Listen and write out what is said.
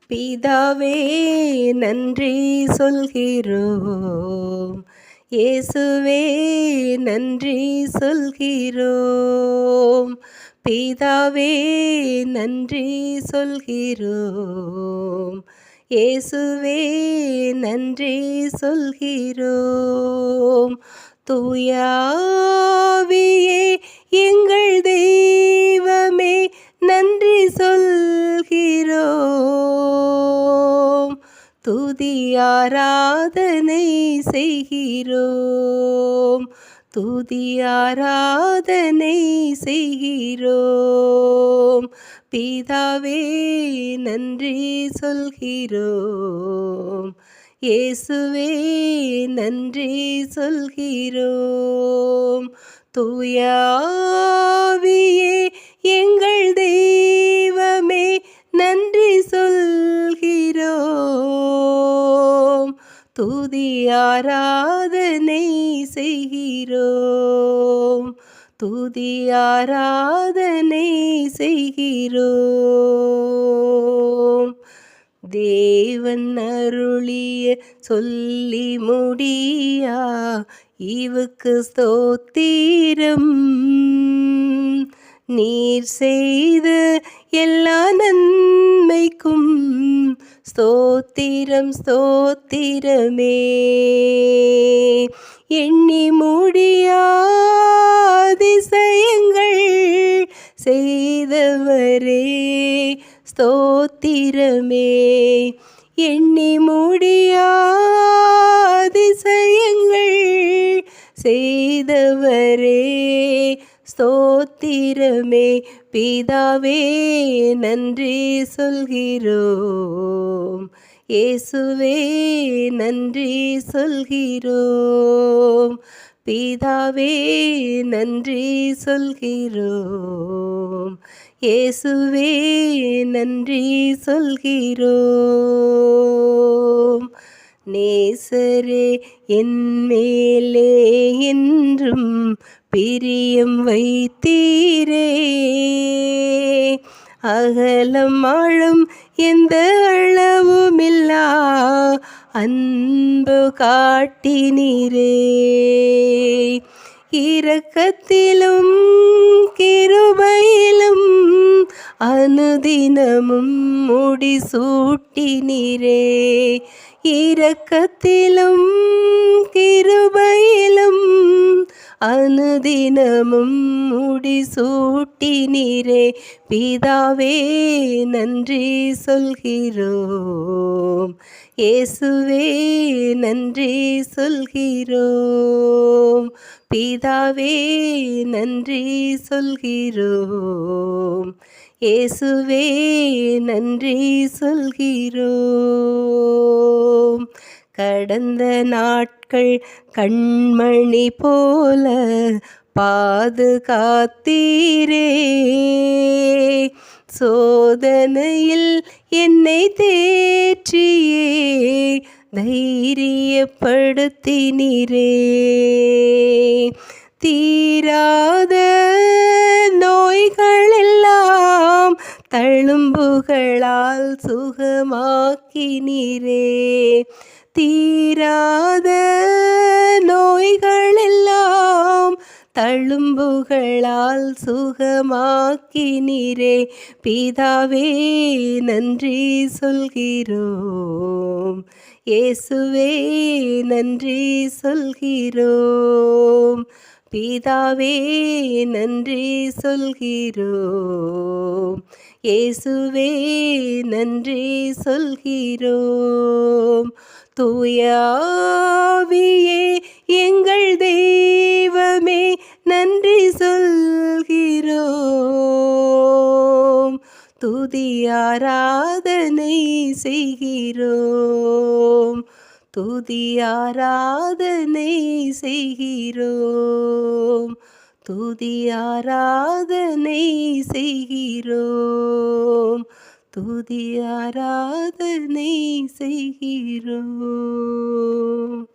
பிதாவே நன்றி சொல்கிறோம். இயேசுவே நன்றி சொல்கிறோம். பிதாவே நன்றி சொல்கிறோம். இயேசுவே நன்றி சொல்கிறோம். தூய ஆவியே எங்கள் தெய்வமே நன்றி சொல்கிறோம். துதி ஆராதனை செய்கிறோம். துதி ஆராதனை செய்கிறோம். பிதாவே நன்றி சொல்கிறோம். இயேசுவே நன்றி சொல்கிறோம். தூய ஆவியே எங்கள் தெய்வமே நன்றி சொல்கிறோம். துதி ஆராதனை செய்கிறோம். துதி ஆராதனை செய்கிறோம். தேவன் அருளிய சொல்லி முடியா இவுக்கு ஸ்தோத்திரம். நீர் செய்த எல்லா நன்மைக்கும் ஸ்தோத்திரம் ஸ்தோத்திரமே. எண்ணி முடியா அதிசயங்கள் செய்தவரே ஸ்தோத்திரமே. எண்ணி முடியா அதிசயங்கள் செய்தவரே ஸ்தோத்திரமே. பிதாவே நன்றி சொல்கிறோம். இயேசுவே நன்றி சொல்கிறோம். பிதாவே நன்றி சொல்கிறோம். இயேசுவே நன்றி சொல்கிறோம். நேசரே என் மேலே என்றும் பிரியம் வைத்தீரே. அகலம் ஆழம் எந்த அளவுமில்லா அன்பு காட்டினீரே. இரக்கத்திலும் கிருபையிலும் அனுதினமும் முடிசூட்டினீரே. இரக்கத்திலும் கிருபையிலும் அனுதினமும் முடிசூட்டினீரே. பிதாவே நன்றி சொல்கிறோம். இயேசுவே நன்றி சொல்கிறோம். பிதாவே நன்றி சொல்கிறோம். இயேசுவே நன்றி சொல்கிறோம். கடந்த நாட்கள் கண்மணி போல பாதுகாத்தீரே. சோதனையில் என்னை தேற்றியே தைரியப்படுத்தினீரே. தீராத நோய்களெல்லாம் தழும்புகளால் சுகமாக்கினீரே. தீராத நோய்களெல்லாம் தழும்புகளால் சுகமாக்கினீரே. பிதாவே நன்றி சொல்கிறோம். இயேசுவே நன்றி சொல்கிறோம். பிதாவே நன்றி சொல்கிறோம். இயேசுவே நன்றி சொல்கிறோம். தூய ஆவியே எங்கள் தெய்வமே நன்றி சொல்கிறோம். துதி ஆராதனை செய்கிறோம். துதி ஆராதனை செய்கிறோம். துதி ஆராதனை செய்கிறோம். துதி ஆராதனை செய்கிறோம்.